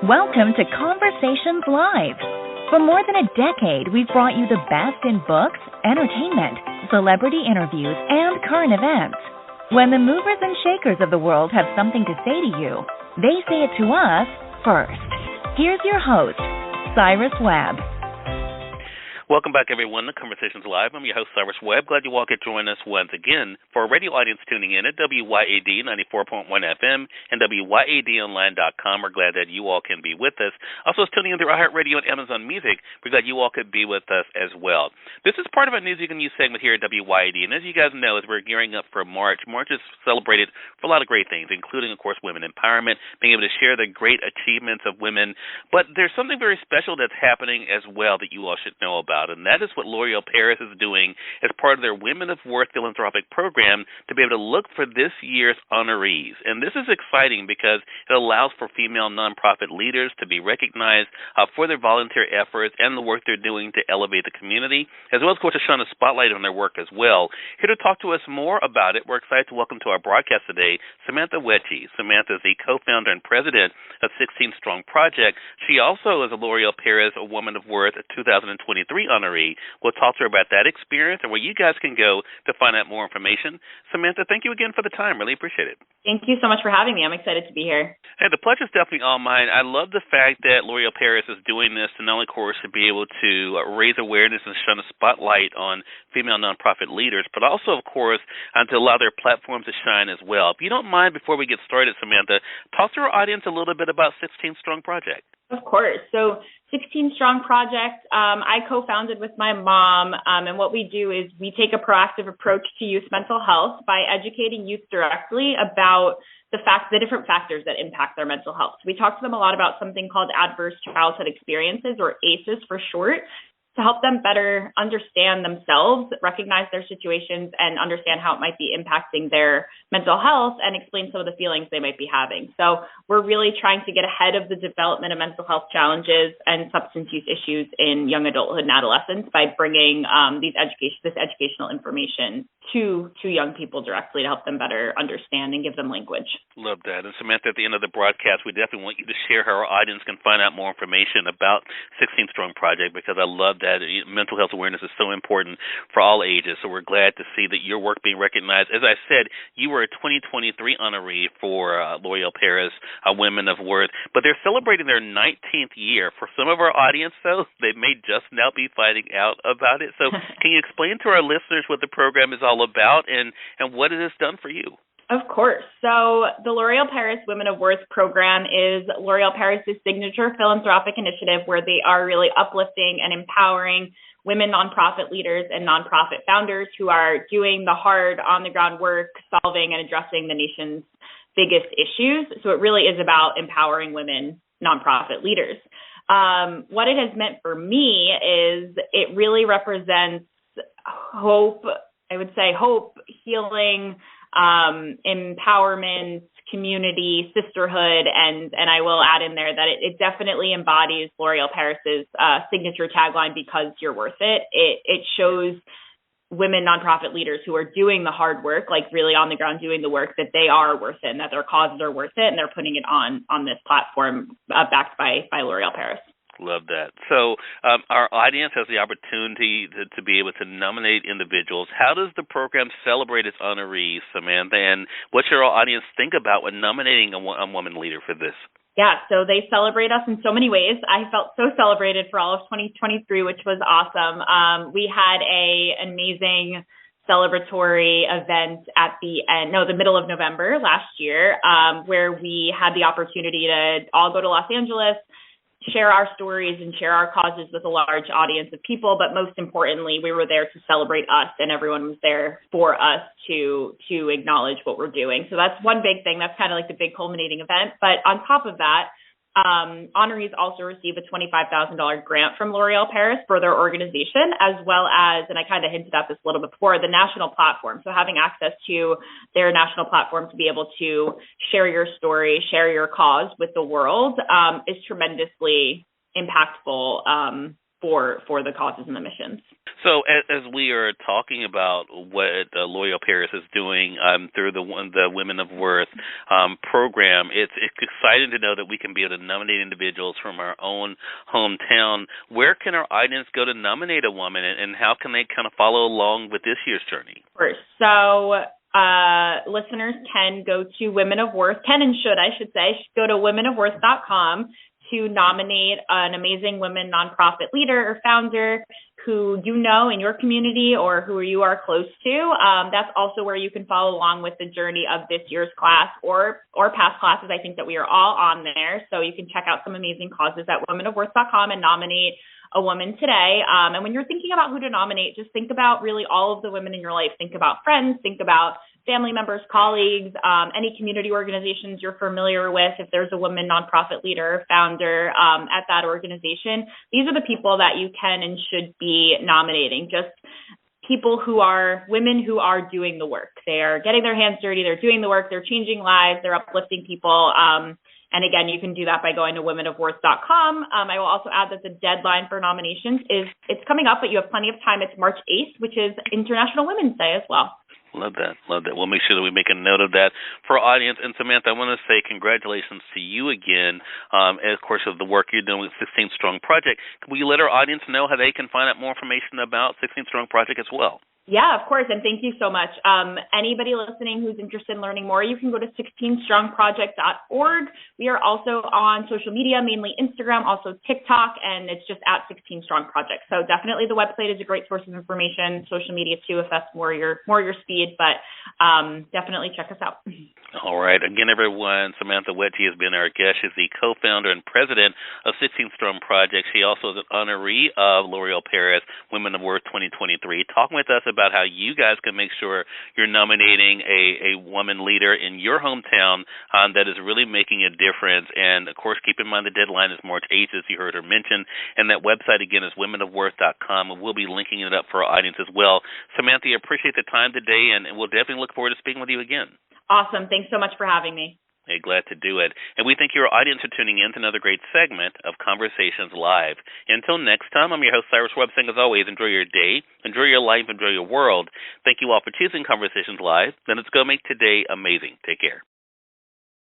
Welcome to Conversations Live. For more than a decade, we've brought you the best in books, entertainment, celebrity interviews, and current events. When the movers and shakers of the world have something to say to you, they say it to us first. Here's your host, Cyrus Webb. Welcome back, everyone, to Conversations Live. I'm your host, Cyrus Webb. Glad you all could join us once again. For our radio audience tuning in at WYAD 94.1 FM and WYADonline.com, we're glad that you all can be with us. Also, tuning in through iHeartRadio and Amazon Music, we're glad you all could be with us as well. This is part of our News You Can Use segment here at WYAD, and as you guys know, as we're gearing up for March, March is celebrated for a lot of great things, including, of course, women empowerment, being able to share the great achievements of women. But there's something very special that's happening as well that you all should know about, and that is what L'Oreal Paris is doing as part of their Women of Worth philanthropic program to be able to look for this year's honorees. And this is exciting because it allows for female nonprofit leaders to be recognized for their volunteer efforts and the work they're doing to elevate the community, as well as, of course, to shine a spotlight on their work as well. Here to talk to us more about it, we're excited to welcome to our broadcast today Samantha Wettje. Samantha is the co-founder and president of 16 Strong Project. She also is a L'Oreal Paris Woman of Worth 2023 honoree. We'll talk to her about that experience and where you guys can go to find out more information. Samantha, thank you again for the time. Really appreciate it. Thank you so much for having me. I'm excited to be here. Hey, the pleasure is definitely all mine. I love the fact that L'Oreal Paris is doing this to not only, of course, to be able to raise awareness and shine a spotlight on female nonprofit leaders, but also, of course, to allow their platforms to shine as well. If you don't mind, before we get started, Samantha, talk to our audience a little bit about 16 Strong Project. Of course. So 16 Strong Project, I co-founded with my mom, and what we do is we take a proactive approach to youth mental health by educating youth directly about the different factors that impact their mental health. So we talk to them a lot about something called adverse childhood experiences, or ACEs for short, to help them better understand themselves, recognize their situations, and understand how it might be impacting their mental health and explain some of the feelings they might be having. So we're really trying to get ahead of the development of mental health challenges and substance use issues in young adulthood and adolescence by bringing this educational information to young people directly to help them better understand and give them language. Love that. And Samantha, at the end of the broadcast, we definitely want you to share how our audience can find out more information about 16 Strong Project, because I love that mental health awareness is so important for all ages. So we're glad to see that your work being recognized. As I said, you were a 2023 honoree for L'Oreal Paris Women of Worth, but they're celebrating their 19th year. For some of our audience, though, they may just now be finding out about it. So can you explain to our listeners what the program is all about and what it has done for you? Of course. So the L'Oreal Paris Women of Worth program is L'Oreal Paris' signature philanthropic initiative where they are really uplifting and empowering women nonprofit leaders and nonprofit founders who are doing the hard on-the-ground work, solving and addressing the nation's biggest issues. So it really is about empowering women nonprofit leaders. What it has meant for me is it really represents hope, healing, empowerment, community, sisterhood, and I will add in there that it definitely embodies L'Oreal Paris's signature tagline, because you're worth it. It shows women nonprofit leaders who are doing the hard work, like really on the ground doing the work, that they are worth it and that their causes are worth it, and they're putting it on this platform backed by L'Oreal Paris. Love that. So our audience has the opportunity to be able to nominate individuals. How does the program celebrate its honorees, Samantha, and what should our audience think about when nominating a woman leader for this? Yeah, so they celebrate us in so many ways. I felt so celebrated for all of 2023, which was awesome. We had an amazing celebratory event at the middle of November last year, where we had the opportunity to all go to Los Angeles, share our stories and share our causes with a large audience of people. But most importantly, we were there to celebrate us, and everyone was there for us to acknowledge what we're doing. So that's one big thing. That's kind of like the big culminating event. But on top of that, honorees also receive a $25,000 grant from L'Oreal Paris for their organization, as well as, and I kind of hinted at this a little bit before, the national platform. So having access to their national platform to be able to share your story, share your cause with the world is tremendously impactful for the causes and the missions. So as we are talking about what L'Oreal Paris is doing through the Women of Worth program, it's exciting to know that we can be able to nominate individuals from our own hometown. Where can our audience go to nominate a woman, and how can they kind of follow along with this year's journey? Of course. So listeners can go to Women of Worth, should go to womenofworth.com to nominate an amazing women nonprofit leader or founder who you know in your community or who you are close to. That's also where you can follow along with the journey of this year's class or past classes. I think that we are all on there. So you can check out some amazing causes at womenofworth.com and nominate a woman today. And when you're thinking about who to nominate, just think about really all of the women in your life. Think about friends, think about family members, colleagues, any community organizations you're familiar with. If there's a women nonprofit leader, founder at that organization, these are the people that you can and should be nominating. Just people who are women who are doing the work. They are getting their hands dirty. They're doing the work. They're changing lives. They're uplifting people. And again, you can do that by going to womenofworth.com. I will also add that the deadline for nominations it's coming up, but you have plenty of time. It's March 8th, which is International Women's Day as well. Love that. We'll make sure that we make a note of that for our audience. And Samantha, I want to say congratulations to you again, of course, of the work you're doing with 16 Strong Project. Will you let our audience know how they can find out more information about 16 Strong Project as well? Yeah, of course, and thank you so much. Anybody listening who's interested in learning more, you can go to 16strongproject.org. We are also on social media, mainly Instagram, also TikTok, and it's just at 16 Strong Project. So definitely the website is a great source of information. Social media too, if that's more your speed, but definitely check us out. All right. Again, everyone, Samantha Wettje has been our guest. She's the co-founder and president of 16 Strong Project. She also is an honoree of L'Oreal Paris Women of Worth 2023, talking with us about how you guys can make sure you're nominating a woman leader in your hometown that is really making a difference. And, of course, keep in mind the deadline is March 8th, as you heard her mention. And that website, again, is womenofworth.com. And we'll be linking it up for our audience as well. Samantha, I appreciate the time today, and we'll definitely look forward to speaking with you again. Awesome. Thanks so much for having me. Hey, glad to do it. And we thank your audience for tuning in to another great segment of Conversations Live. Until next time, I'm your host, Cyrus Webb, saying as always, enjoy your day, enjoy your life, enjoy your world. Thank you all for choosing Conversations Live. Then let's go make today amazing. Take care.